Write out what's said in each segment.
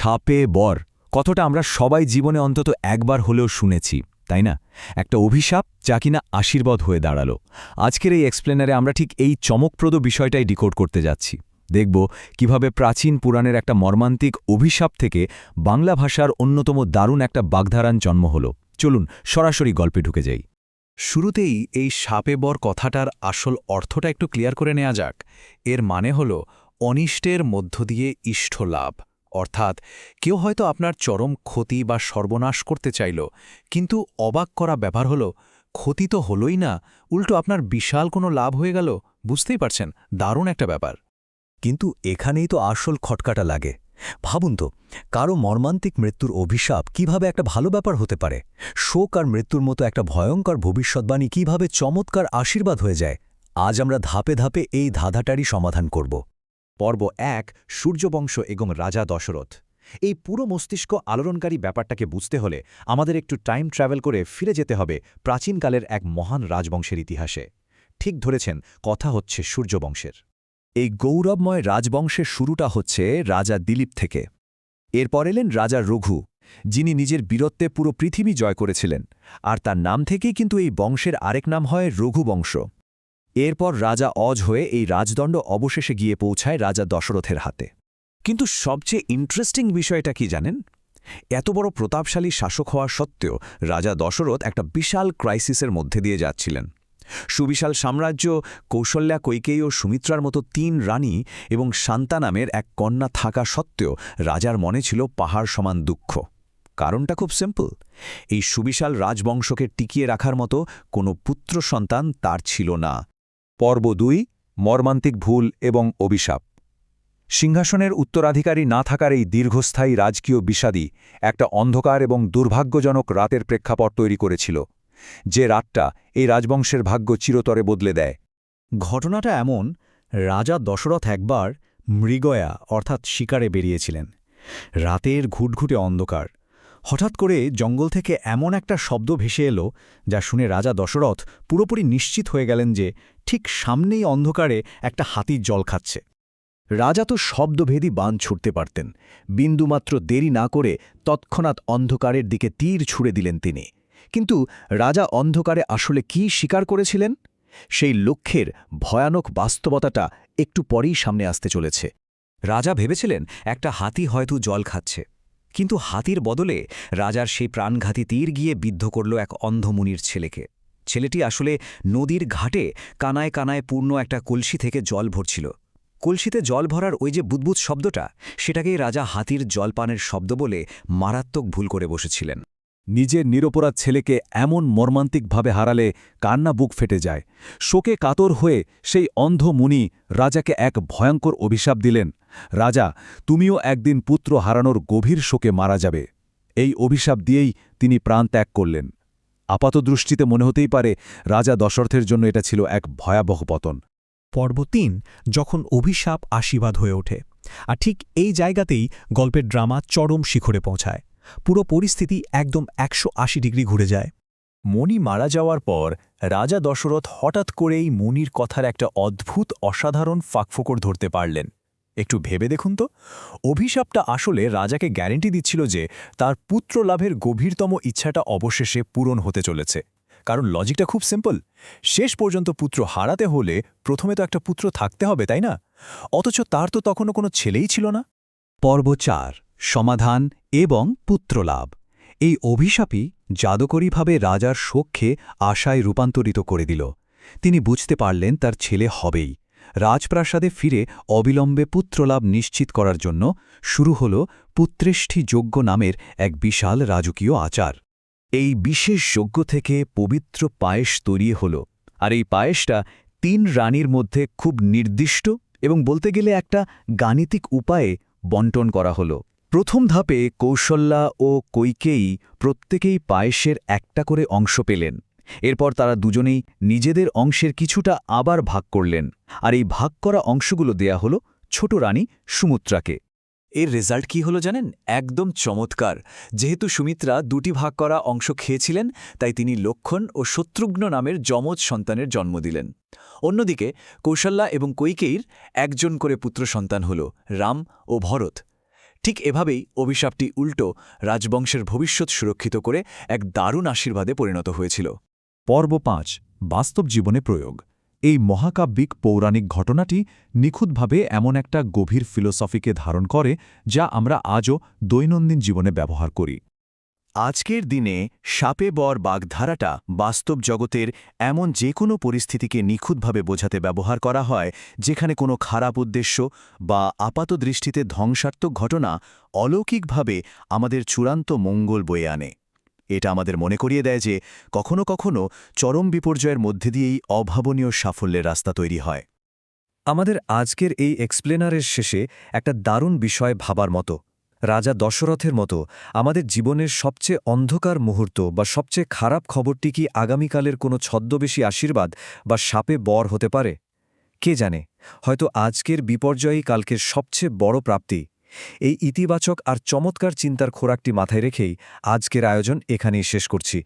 শাপে বর কথাটা আমরা সবাই জীবনে অন্তত একবার হলেও শুনেছি, তাই না? একটা অভিশাপ যা কিনা আশীর্বাদ হয়ে দাঁড়ালো। আজকের এই এক্সপ্লেনারে আমরা ঠিক এই চমকপ্রদ বিষয়টাই ডিকোড করতে যাচ্ছি। দেখব কিভাবে প্রাচীন পুরাণের একটা মর্মান্তিক অভিশাপ থেকে বাংলা ভাষার অন্যতম দারুণ একটা বাগধারার জন্ম হলো। চলুন সরাসরি গল্পে ঢুকে যাই। শুরুতেই এই শাপে বর কথাটার আসল অর্থটা একটু ক্লিয়ার করে নেওয়া যাক। এর মানে হল অনিষ্টের মধ্য দিয়ে ইষ্ট লাভ, অর্থাৎ কেউ হয়তো আপনার চরম ক্ষতি বা সর্বনাশ করতে চাইল, কিন্তু অবাক করা ব্যাপার হল ক্ষতি তো হলোই না, উল্টো আপনার বিশাল কোনো লাভ হয়ে গেল। বুঝতেই পারছেন, দারুণ একটা ব্যাপার। কিন্তু এখানেই তো আসল খটকাটা লাগে। ভাবুন তো, কারো মর্মান্তিক মৃত্যুর অভিশাপ কিভাবে একটা ভালো ব্যাপার হতে পারে? শোক আর মৃত্যুর মতো একটা ভয়ঙ্কর ভবিষ্যৎবাণী কিভাবে চমৎকার আশীর্বাদ হয়ে যায়? আজ আমরা ধাপে ধাপে এই ধাঁধাটারই সমাধান করব। পর্ব ১, সূর্যবংশ এবং রাজা দশরথ। এই পুরো মস্তিষ্ক আলোড়নকারী ব্যাপারটাকে বুঝতে হলে আমাদের একটু টাইম ট্রাভেল করে ফিরে যেতে হবে প্রাচীনকালের এক মহান রাজবংশের ইতিহাসে। ঠিক ধরেছেন, কথা হচ্ছে সূর্যবংশের। এই গৌরবময় রাজবংশের শুরুটা হচ্ছে রাজা দিলীপ থেকে। এরপর এলেন রাজা রঘু, যিনি নিজের বীরত্বে পুরো পৃথিবী জয় করেছিলেন, আর তার নাম থেকেই কিন্তু এই বংশের আরেক নাম হয় রঘুবংশ। এরপর রাজা অজ হয়ে এই রাজদণ্ড অবশেষে গিয়ে পৌঁছায় রাজা দশরথের হাতে। কিন্তু সবচেয়ে ইন্টারেস্টিং বিষয়টা কি জানেন? এত বড় প্রতাপশালী শাসক হওয়া সত্ত্বেও রাজা দশরথ একটা বিশাল ক্রাইসিসের মধ্যে দিয়ে যাচ্ছিলেন। সুবিশাল সাম্রাজ্য, কৌশল্যা, কৈকেয়ী ও সুমিত্রার মতো ৩ রানী এবং শান্তা নামের এক কন্যা থাকা সত্ত্বেও রাজার মনে ছিল পাহাড় সমান দুঃখ। কারণটা খুব সিম্পল, এই সুবিশাল রাজবংশকে টিকিয়ে রাখার মতো কোনো পুত্র সন্তান তার ছিল না। পর্ব ২, মর্মান্তিক ভুল এবং অভিশাপ। সিংহাসনের উত্তরাধিকারী না থাকার এই দীর্ঘস্থায়ী রাজকীয় বিষাদী একটা অন্ধকার এবং দুর্ভাগ্যজনক রাতের প্রেক্ষাপট তৈরি করেছিল, যে রাতটা এই রাজবংশের ভাগ্য চিরতরে বদলে দেয়। ঘটনাটা এমন, রাজা দশরথ একবার মৃগয়া অর্থাৎ শিকারে বেরিয়েছিলেন। রাতের ঘুটঘুটে অন্ধকার। হঠাৎ করে জঙ্গল থেকে এমন একটা শব্দ ভেসে এলো, যা শুনে রাজা দশরথ পুরোপুরি নিশ্চিত হয়ে গেলেন যে ঠিক সামনেই অন্ধকারে একটা হাতির জল খাচ্ছে। রাজা তো শব্দভেদী বাণ ছুটতে পারতেন, বিন্দুমাত্র দেরি না করে তৎক্ষণাৎ অন্ধকারের দিকে তীর ছুড়ে দিলেন তিনি। কিন্তু রাজা অন্ধকারে আসলে কি স্বীকার করেছিলেন? সেই লক্ষ্যের ভয়ানক বাস্তবতাটা একটু পরেই সামনে আসতে চলেছে। রাজা ভেবেছিলেন একটা হাতি হয়তো জল খাচ্ছে, কিন্তু হাতির বদলে রাজার সেই প্রাণঘাতী তীর গিয়ে বিদ্ধ করল এক অন্ধমুনির ছেলেকে। ছেলেটি আসলে নদীর ঘাটে কানায় কানায় পূর্ণ একটা কলসি থেকে জল ভরছিল। কলসিতে জল ভরার ওই যে বুদবুদ শব্দটা, সেটাকেই রাজা হাতির জলপানের শব্দ বলে মারাত্মক ভুল করে বসেছিলেন। নিজের নিরপরাধ ছেলেকে এমন মর্মান্তিকভাবে হারালে কান্না বুক ফেটে যায়। শোকে কাতর হয়ে সেই অন্ধ মুনি রাজাকে এক ভয়ঙ্কর অভিশাপ দিলেন, রাজা, তুমিও একদিন পুত্র হারানোর গভীর শোকে মারা যাবে। এই অভিশাপ দিয়েই তিনি প্রাণ ত্যাগ করলেন। আপাতদৃষ্টিতে মনে হতেই পারে রাজা দশরথের জন্য এটা ছিল এক ভয়াবহ পতন। পর্ব ৩, যখন অভিশাপ আশীর্বাদ হয়ে ওঠে। আর ঠিক এই জায়গাতেই গল্পের ড্রামা চরম শিখরে পৌঁছায়। পুরো পরিস্থিতি একদম ১৮০ ডিগ্রি ঘুরে যায়। মণি মারা যাওয়ার পর রাজা দশরথ হঠাৎ করেই মণির কথার একটা অদ্ভুত অসাধারণ ফাঁকফোকর ধরতে পারলেন। একটু ভেবে দেখুন তো, অভিশাপটা আসলে রাজাকে গ্যারেন্টি দিচ্ছিল যে তার পুত্র লাভের গভীরতম ইচ্ছাটা অবশেষে পূরণ হতে চলেছে। কারণ লজিকটা খুব সিম্পল, শেষ পর্যন্ত পুত্র হারাতে হলে প্রথমে তো একটা পুত্র থাকতে হবে, তাই না? অথচ তার তো তখনও কোনো ছেলেই ছিল না। পর্ব ৪, সমাধান এবং পুত্রলাভ। এই অভিশাপই জাদুকরীভাবে রাজার শোককে আশায় রূপান্তরিত করে দিল। তিনি বুঝতে পারলেন তার ছেলে হবেই। রাজপ্রাসাদে ফিরে অবিলম্বে পুত্রলাভ নিশ্চিত করার জন্য শুরু হল পুত্রেষ্ঠি যজ্ঞ নামের এক বিশাল রাজকীয় আচার। এই বিশেষ যজ্ঞ থেকে পবিত্র পায়েস তৈরি হল, আর এই পায়েসটা ৩ রানীর মধ্যে খুব নির্দিষ্ট এবং বলতে গেলে একটা গাণিতিক উপায়ে বন্টন করা হল। প্রথম ধাপে কৌশল্যা ও কৈকেয়ী প্রত্যেকেই পায়েসের একটা করে অংশ পেলেন। এরপর তারা দুজনেই নিজেদের অংশের কিছুটা আবার ভাগ করলেন, আর এই ভাগ করা অংশগুলো দেয়া হল ছোট রানী সুমিত্রাকে। এর রেজাল্ট কি হলো জানেন? একদম চমৎকার। যেহেতু সুমিত্রা 2টি ভাগ করা অংশ খেয়েছিলেন, তাই তিনি লক্ষণ ও শত্রুঘ্ন নামের যমজ সন্তানের জন্ম দিলেন। অন্যদিকে কৌশল্যা এবং কৈকেয়ীর একজন করে পুত্র সন্তান হল রাম ও ভরত। ঠিক এভাবেই অভিশাপটি উল্টো রাজবংশের ভবিষ্যৎ সুরক্ষিত করে এক দারুণ আশীর্বাদে পরিণত হয়েছিল। পর্ব ৫ বাস্তব জীবনে প্রয়োগ। এই মহাকাব্যিক পৌরাণিক ঘটনাটি নিখুঁতভাবে এমন একটা গভীর ফিলোসফিকে ধারণ করে যা আমরা আজও দৈনন্দিন জীবনে ব্যবহার করি। আজকের দিনে সাপে বর বাগধারাটা বাস্তব জগতের এমন যে কোনো পরিস্থিতিকে নিখুঁতভাবে বোঝাতে ব্যবহার করা হয় যেখানে কোনো খারাপ উদ্দেশ্য বা আপাতদৃষ্টিতে ধ্বংসাত্মক ঘটনা অলৌকিকভাবে আমাদের চূড়ান্ত মঙ্গল বয়ে আনে। এটা আমাদের মনে করিয়ে দেয় যে কখনো কখনো চরম বিপর্যয়ের মধ্যে দিয়েই অভাবনীয় সাফল্যের রাস্তা তৈরি হয়। আমাদের আজকের এই এক্সপ্লেনারের শেষে একটা দারুণ বিষয় ভাবার মতো। রাজা দশরথের মতো আমাদের জীবনের সবচেয়ে অন্ধকার মুহূর্ত বা সবচেয়ে খারাপ খবরটি কি আগামীকালের কোনো ছদ্মবেশী আশীর্বাদ বা শাপে বর হতে পারে? কে জানে, হয়তো আজকের বিপর্যয়ই কালকের সবচেয়ে বড় প্রাপ্তি। এই ইতিবাচক আর চমৎকার চিন্তার খোরাকটি মাথায় রেখেই আজকের আয়োজন এখানেই শেষ করছি।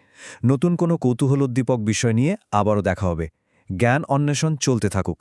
নতুন কোনো কৌতূহলোদ্দীপক বিষয় নিয়ে আবারও দেখা হবে। জ্ঞান অন্বেষণ চলতে থাকুক।